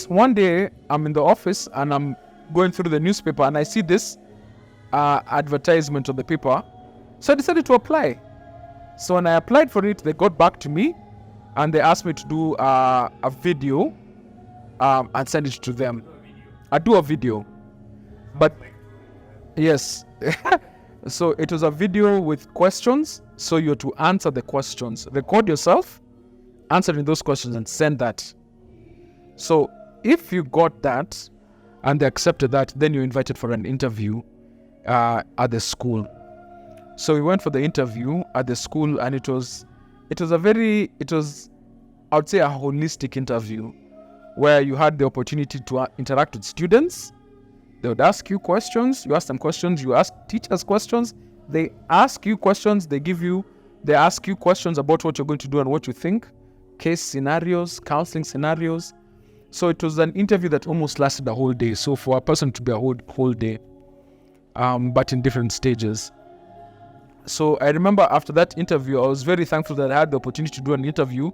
One day I'm in the office and I'm going through the newspaper and I see this advertisement on the paper. So I decided to apply. So when I applied for it, they got back to me and they asked me to do a video and send it to them. I do a video. But yes. So it was a video with questions. So you're to answer the questions. Record yourself answering those questions and send that. So if you got that and they accepted that, then you're invited for an interview at the school. So we went for the interview at the school, and it was I would say, a holistic interview where you had the opportunity to interact with students. They would ask you questions, you ask them questions, you ask teachers questions, they ask you questions, they ask you questions about what you're going to do and what you think, case scenarios, counseling scenarios. So it was an interview that almost lasted a whole day. So for a person to be a whole day, but in different stages. So I remember after that interview, I was very thankful that I had the opportunity to do an interview,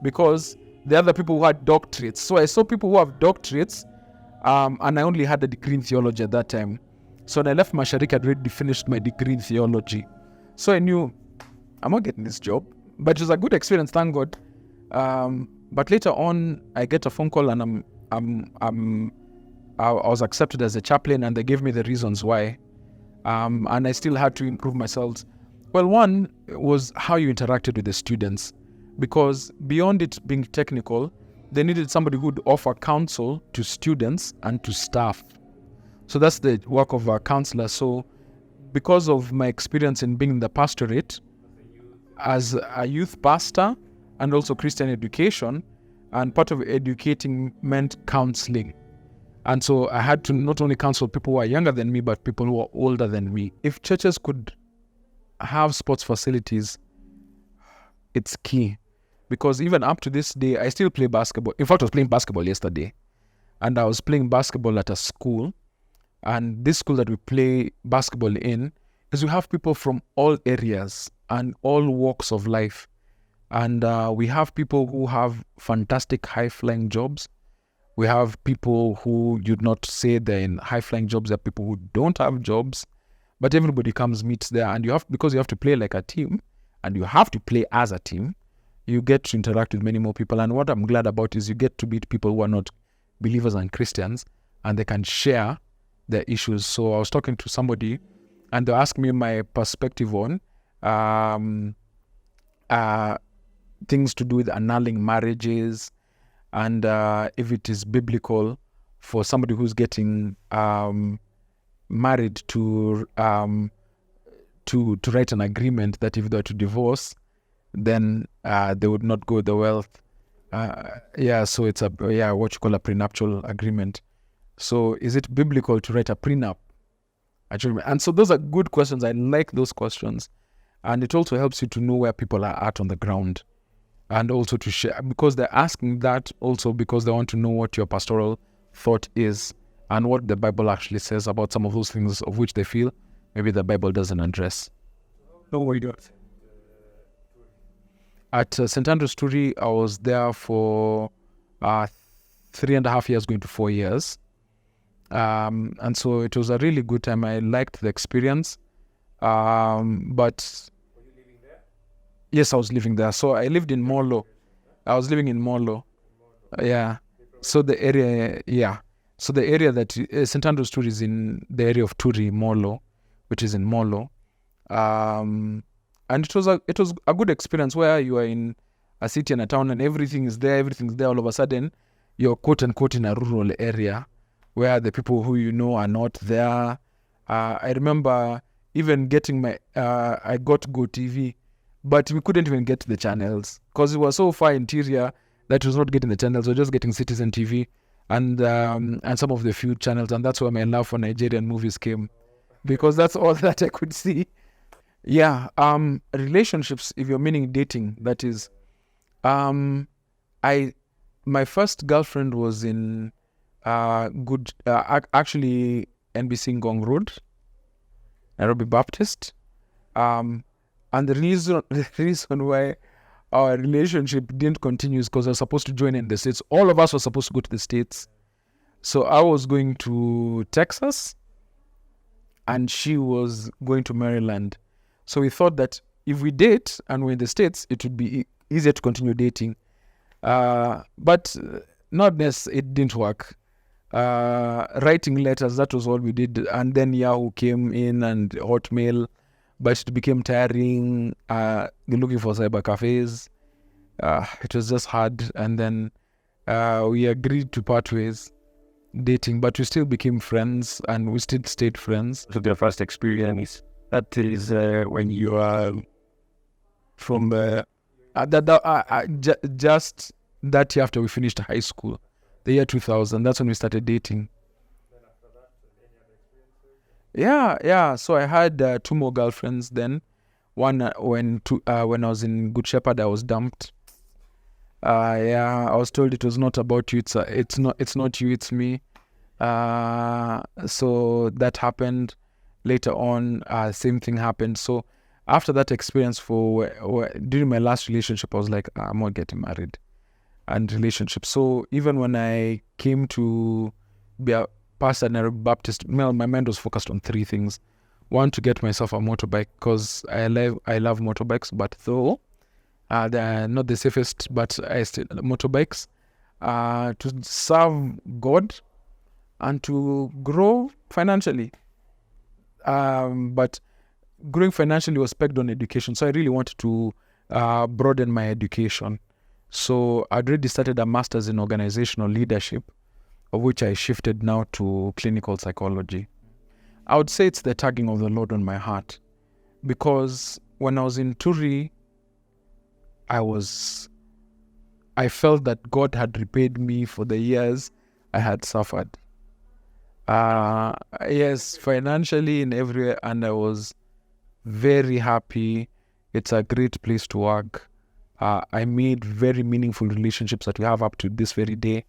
because the other people who had doctorates. So I saw people who have doctorates, and I only had a degree in theology at that time. So when I left Mashariki, I'd already finished my degree in theology. So I knew I'm not getting this job, but it was a good experience, thank God. But later on, I get a phone call, and I was accepted as a chaplain, and they gave me the reasons why. And I still had to improve myself. Well, one was how you interacted with the students, because beyond it being technical, they needed somebody who would offer counsel to students and to staff. So that's the work of a counselor. So because of my experience in being in the pastorate as a youth pastor and also Christian education, and part of educating meant counseling. And so I had to not only counsel people who are younger than me, but people who are older than me. If churches could have sports facilities, it's key. Because even up to this day, I still play basketball. In fact, I was playing basketball yesterday. And I was playing basketball at a school. And this school that we play basketball in is we have people from all areas and all walks of life. And we have people who have fantastic high-flying jobs. We have people who you'd not say they're in high-flying jobs. There are people who don't have jobs. But everybody meets there. And because you have to play like a team, and you have to play as a team, you get to interact with many more people. And what I'm glad about is you get to meet people who are not believers and Christians, and they can share their issues. So I was talking to somebody, and they asked me my perspective on things to do with annulling marriages, and if it is biblical for somebody who's getting married to write an agreement that if they were to divorce, then they would not go with the wealth. So it's what you call a prenuptial agreement. So is it biblical to write a prenup? And so those are good questions. I like those questions. And it also helps you to know where people are at on the ground. And also to share, because they're asking that also because they want to know what your pastoral thought is and what the Bible actually says about some of those things of which they feel maybe the Bible doesn't address. No, why not? At St. Andrew's Turi, I was there for 3.5 years, going to 4 years. And so it was a really good time. I liked the experience. But Were you living there? yes, I was living there. So I lived in Molo. I was living in Molo. Yeah. So the area, So the area that St. Andrew's Turi is in the area of Turi, Molo, which is in Molo. And it was a good experience where you are in a city and a town and everything's there. All of a sudden, you're quote unquote in a rural area where the people who you know are not there. I remember even getting I got Go TV, but we couldn't even get the channels because it was so far interior that it was not getting the channels. We were just getting Citizen TV and some of the few channels. And that's where my love for Nigerian movies came, because that's all that I could see. Yeah, relationships, if you're meaning dating, that is, my first girlfriend was in actually NBC Ngong Road, Nairobi Baptist. And the reason why our relationship didn't continue because I was supposed to join in the States. All of us were supposed to go to the States. So I was going to Texas and she was going to Maryland. So we thought that if we date and we're in the States, it would be easier to continue dating. But not necessarily, it didn't work. Writing letters, that was all we did. And then Yahoo came in and Hotmail, but it became tiring. Looking for cyber cafes. It was just hard. And then we agreed to part ways dating, but we still became friends and we still stayed friends. So the first experience, that is when you are from just that year after we finished high school, the year 2000, that's when we started dating. Yeah. So I had 2 more girlfriends then. One when I was in Good Shepherd, I was dumped. I was told it was not about you. It's not you. It's me. So that happened. Later on, same thing happened. So after that experience, during my last relationship, I was like, I'm not getting married. And relationship. So even when I came to be a pastor in a Baptist, my mind was focused on 3 things. 1, to get myself a motorbike because I love motorbikes, but though they're not the safest, but I still motorbikes. To serve God and to grow financially. But growing financially was pegged on education. So I really wanted to broaden my education. So I'd already started a master's in organizational leadership, of which I shifted now to clinical psychology. I would say it's the tugging of the Lord on my heart, because when I was in Turi, I felt that God had repaid me for the years I had suffered. Yes, financially in every way, and I was very happy. It's a great place to work. I made very meaningful relationships that we have up to this very day.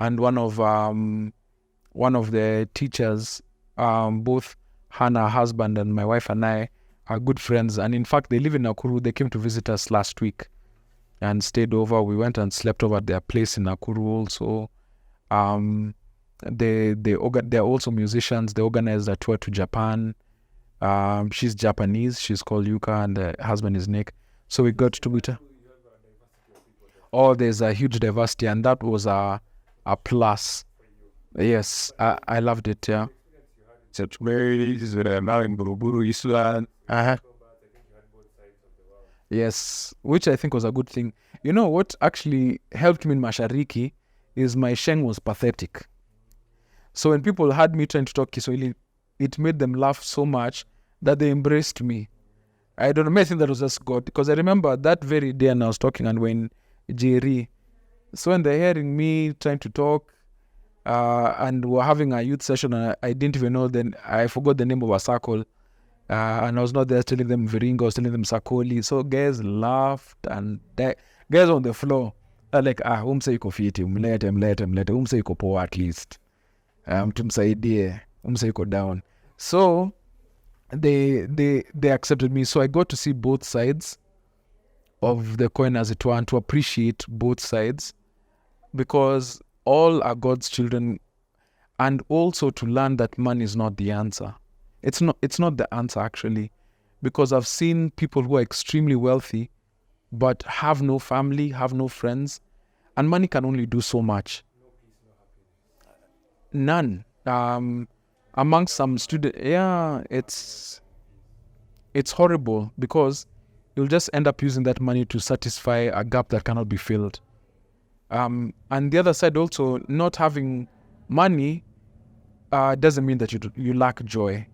And one of the teachers, both Hannah, her husband, and my wife and I are good friends. And in fact, they live in Nakuru. They came to visit us last week and stayed over. We went and slept over at their place in Nakuru also. They're also musicians. They organized a tour to Japan. She's Japanese. She's called Yuka, and the husband is Nick. So we got to meet her. Oh, there's a huge diversity, and that was a plus. Yes, I loved it. Yeah. Yes, which I think was a good thing. You know what actually helped me in Mashariki is my Sheng was pathetic. So when people heard me trying to talk Kiswahili, it made them laugh so much that they embraced me. I don't know, I think that was just God, because I remember that very day and I was talking and when Jerry, so when they're hearing me trying to talk, and we're having a youth session, and I didn't even know, then I forgot the name of a circle, and I was not there telling them Viringo, I was telling them Sakoli. So guys laughed, and guys on the floor are like, umse yuko fiti, mlete, umse yuko poa at least, tumsaidie, umse yuko down. So they accepted me. So I got to see both sides of the coin, as it were, and to appreciate both sides, because all are God's children, and also to learn that money is not the answer. It's not the answer actually, because I've seen people who are extremely wealthy but have no family, have no friends, and money can only do so much. None. Amongst some students, it's horrible, because you'll just end up using that money to satisfy a gap that cannot be filled. And the other side also, not having money doesn't mean that you lack joy,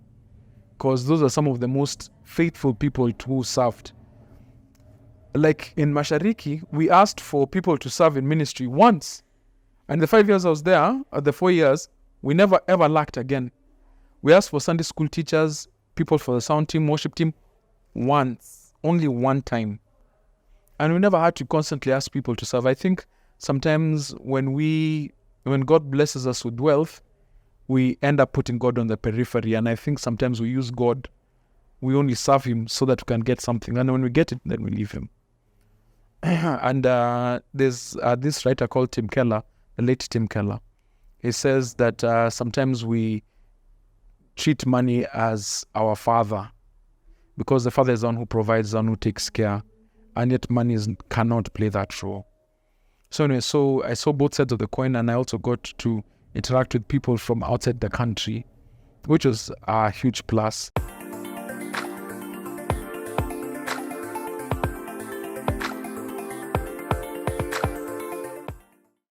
because those are some of the most faithful people who served. Like in Mashariki, we asked for people to serve in ministry once. And the 5 years I was there, the 4 years, we never ever lacked again. We asked for Sunday school teachers, people for the sound team, worship team, once, only one time. And we never had to constantly ask people to serve. I think sometimes when God blesses us with wealth, we end up putting God on the periphery. And I think sometimes we use God, we only serve him so that we can get something. And when we get it, then we leave him. And there's this writer called Tim Keller, the late Tim Keller. He says that sometimes we treat money as our father, because the father is the one who provides, the one who takes care, and yet money cannot play that role. So anyway, so I saw both sides of the coin, and I also got to interact with people from outside the country, which was a huge plus.